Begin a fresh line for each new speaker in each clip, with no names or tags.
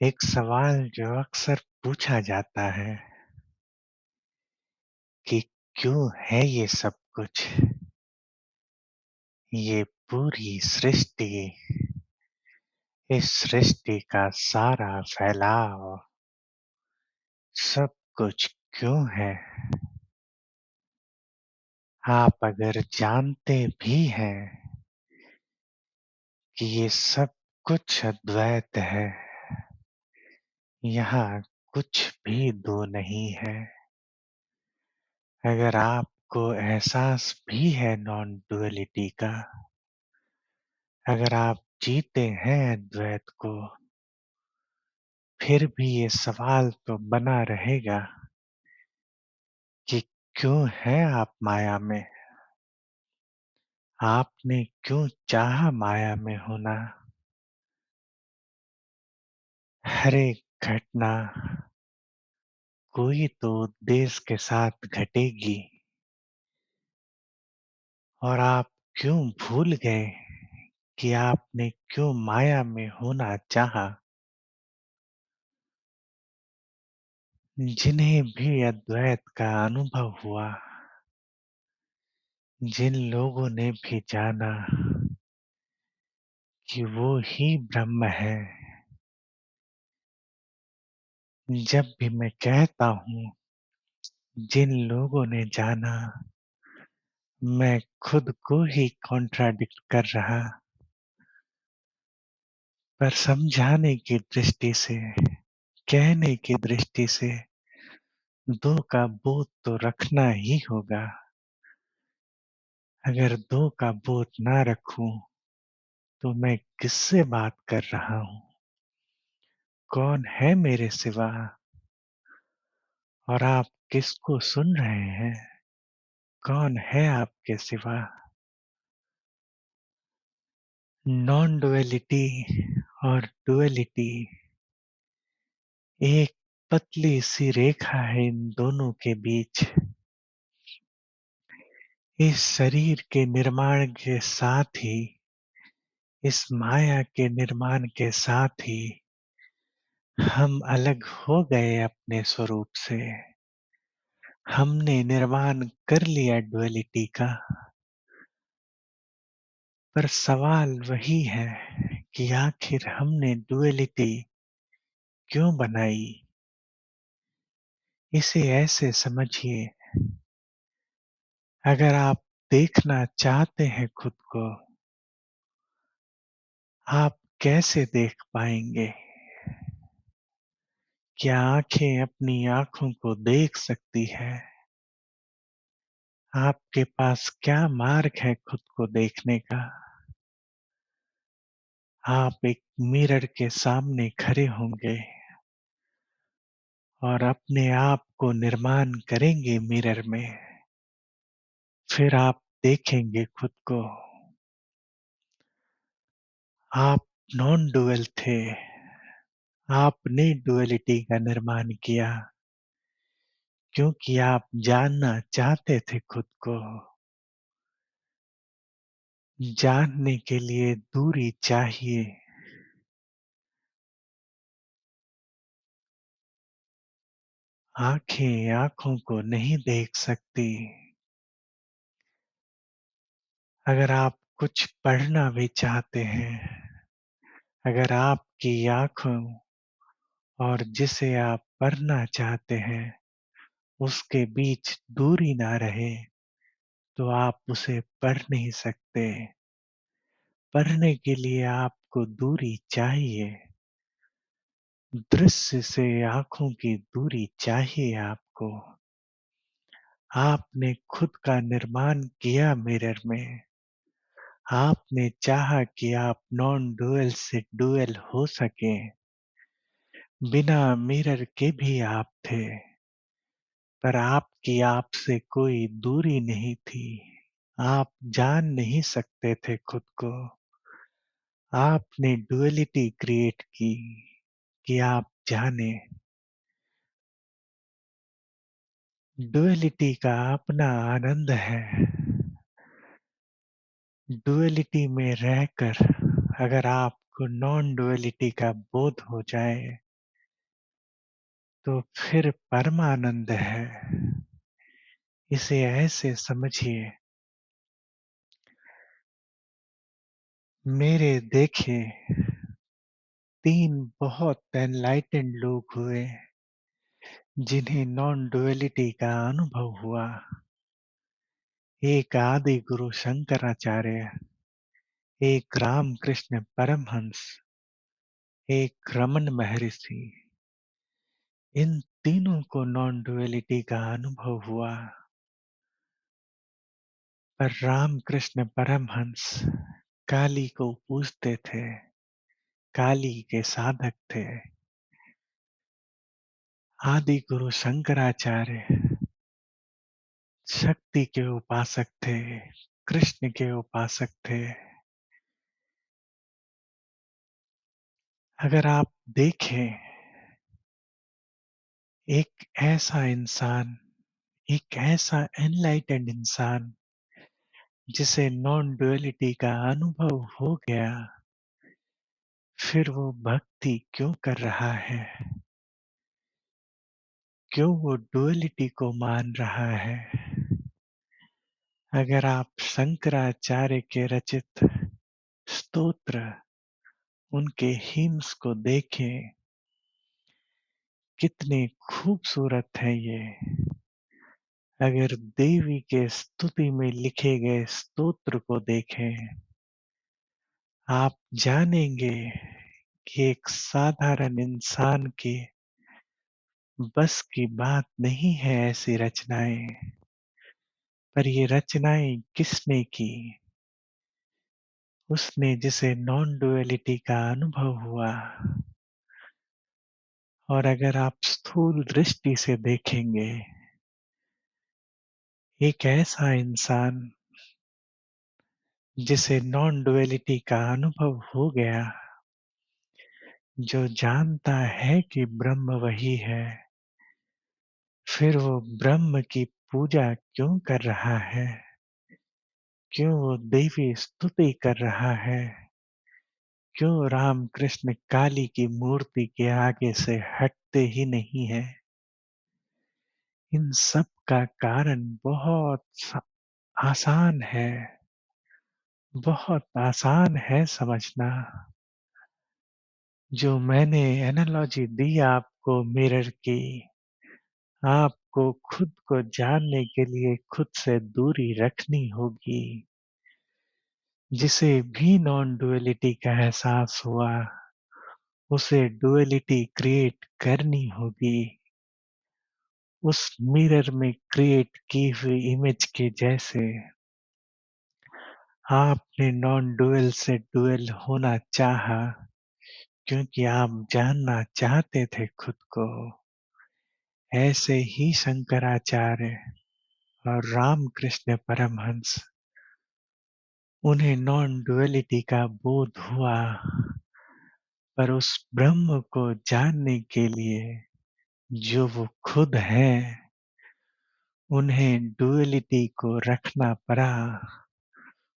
एक सवाल जो अक्सर पूछा जाता है कि क्यों है ये सब कुछ? ये पूरी सृष्टि, इस सृष्टि का सारा फैलाव, सब कुछ क्यों है? आप अगर जानते भी हैं कि ये सब कुछ अद्वैत है, यहाँ कुछ भी दो नहीं है। अगर आपको एहसास भी है नॉन डुअलिटी का, अगर आप जीते हैं अद्वैत को, फिर भी ये सवाल तो बना रहेगा कि क्यों हैं आप माया में? आपने क्यों चाहा माया में होना? हर एक घटना कोई तो उद्देश्य के साथ घटेगी और आप क्यों भूल गए कि आपने क्यों माया में होना चाहा? जिन्हें भी अद्वैत का अनुभव हुआ, जिन लोगों ने भी जाना कि वो ही ब्रह्म है, जब भी मैं कहता हूँ जिन लोगों ने जाना, मैं खुद को ही कॉन्ट्राडिक्ट कर रहा, पर समझाने की दृष्टि से, कहने की दृष्टि से दो का बोध तो रखना ही होगा। अगर दो का बोध ना रखूं तो मैं किससे बात कर रहा हूँ? कौन है मेरे सिवा? और आप किसको सुन रहे हैं? कौन है आपके सिवा? नॉन डुअलिटी और डुअलिटी एक पतली सी रेखा है इन दोनों के बीच। इस शरीर के निर्माण के साथ ही, इस माया के निर्माण के साथ ही हम अलग हो गए अपने स्वरूप से। हमने निर्माण कर लिया डुअलिटी का, पर सवाल वही है कि आखिर हमने डुअलिटी क्यों बनाई? इसे ऐसे समझिए, अगर आप देखना चाहते हैं खुद को, आप कैसे देख पाएंगे? क्या आंखें अपनी आंखों को देख सकती है? आपके पास क्या मार्ग है खुद को देखने का? आप एक मिरर के सामने खड़े होंगे और अपने आप को निर्माण करेंगे मिरर में। फिर आप देखेंगे खुद को। आप नॉन डुअल थे। आपने डुअलिटी का निर्माण किया क्योंकि आप जानना चाहते थे खुद को। जानने के लिए दूरी चाहिए। आंखें आंखों को नहीं देख सकती। अगर आप कुछ पढ़ना भी चाहते हैं, अगर आपकी आंखों और जिसे आप पढ़ना चाहते हैं उसके बीच दूरी ना रहे, तो आप उसे पढ़ नहीं सकते। पढ़ने के लिए आपको दूरी चाहिए। दृश्य से आंखों की दूरी चाहिए आपको। आपने खुद का निर्माण किया मिरर में। आपने चाहा कि आप नॉन डुअल से डुअल हो सकें। बिना मिरर के भी आप थे, पर आपकी आपसे कोई दूरी नहीं थी। आप जान नहीं सकते थे खुद को। आपने डुअलिटी क्रिएट की कि आप जाने। डुअलिटी का अपना आनंद है। डुअलिटी में रहकर अगर आपको नॉन डुअलिटी का बोध हो जाए, तो फिर परमानंद है। इसे ऐसे समझिए, मेरे देखे 3 बहुत एनलाइटेंड लोग हुए, जिन्हें नॉन डुअलिटी का अनुभव हुआ। एक आदि गुरु शंकराचार्य, एक रामकृष्ण परमहंस, एक रमन महर्षि। इन तीनों को नॉन डुअलिटी का अनुभव हुआ। पर रामकृष्ण परमहंस काली को पूजते थे, काली के साधक थे। आदि गुरु शंकराचार्य शक्ति के उपासक थे, कृष्ण के उपासक थे। अगर आप देखें, एक ऐसा इंसान, एक ऐसा एनलाइटेंड इंसान जिसे नॉन डुअलिटी का अनुभव हो गया, फिर वो भक्ति क्यों कर रहा है? क्यों वो डुअलिटी को मान रहा है? अगर आप शंकराचार्य के रचित स्तोत्र, उनके हिम्स को देखें, कितने खूबसूरत है ये। अगर देवी के स्तुति में लिखे गए स्तोत्र को देखें, आप जानेंगे कि एक साधारण इंसान के बस की बात नहीं है ऐसी रचनाएं। पर ये रचनाएं किसने की? उसने जिसे नॉन डुअलिटी का अनुभव हुआ। और अगर आप स्थूल दृष्टि से देखेंगे, एक ऐसा इंसान जिसे नॉन डुअलिटी का अनुभव हो गया, जो जानता है कि ब्रह्म वही है, फिर वो ब्रह्म की पूजा क्यों कर रहा है? क्यों वो देवी स्तुति कर रहा है? क्यों राम कृष्ण काली की मूर्ति के आगे से हटते ही नहीं है? इन सब का कारण बहुत आसान है, बहुत आसान है समझना। जो मैंने एनालॉजी दी आपको मिरर की, आपको खुद को जानने के लिए खुद से दूरी रखनी होगी। जिसे भी नॉन डुअलिटी का एहसास हुआ, उसे डुअलिटी क्रिएट करनी होगी। उस मिरर में क्रिएट की हुई इमेज के जैसे आपने नॉन डुअल से डुअल होना चाहा, क्योंकि आप जानना चाहते थे खुद को। ऐसे ही शंकराचार्य और रामकृष्ण परमहंस, उन्हें नॉन डुअलिटी का बोध हुआ। पर उस ब्रह्म को जानने के लिए जो वो खुद हैं, उन्हें डुअलिटी को रखना पड़ा।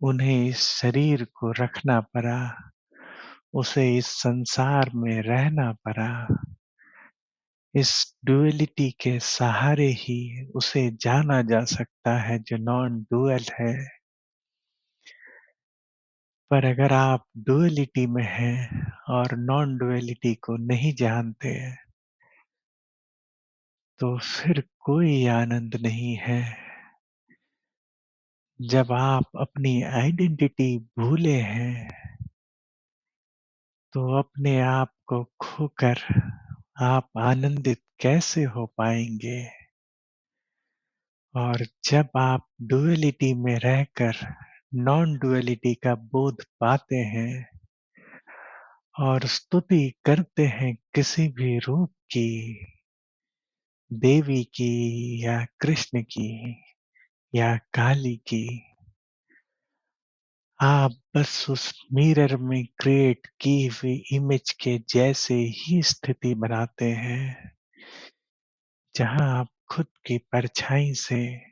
उन्हें इस शरीर को रखना पड़ा। उसे इस संसार में रहना पड़ा। इस डुअलिटी के सहारे ही उसे जाना जा सकता है जो नॉन डुअल है। पर अगर आप डुअलिटी में हैं और नॉन डुअलिटी को नहीं जानते, तो फिर कोई आनंद नहीं है। जब आप अपनी आइडेंटिटी भूले हैं, तो अपने आप को खोकर आप आनंदित कैसे हो पाएंगे? और जब आप डुअलिटी में रहकर नॉन डुअलिटी का बोध पाते हैं और स्तुति करते हैं किसी भी रूप की, देवी की या कृष्ण की या काली की, आप बस उस मिरर में क्रिएट की हुई इमेज के जैसे ही स्थिति बनाते हैं, जहां आप खुद की परछाई से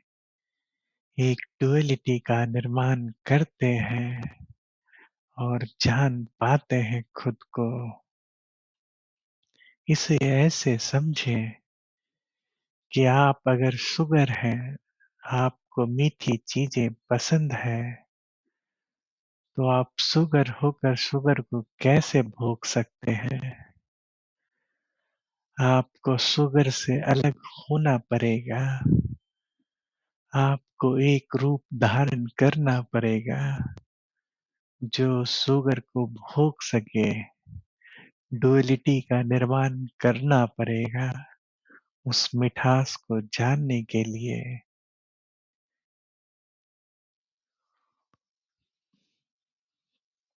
एक डुअलिटी का निर्माण करते हैं और जान पाते हैं खुद को। इसे ऐसे समझें कि आप अगर शुगर हैं, आपको मीठी चीज़ें पसंद है, तो आप शुगर होकर शुगर को कैसे भूल सकते हैं? आपको शुगर से अलग होना पड़ेगा। आपको एक रूप धारण करना पड़ेगा, जो शुगर को भोग सके। डुअलिटी का निर्माण करना पड़ेगा, उस मिठास को जानने के लिए।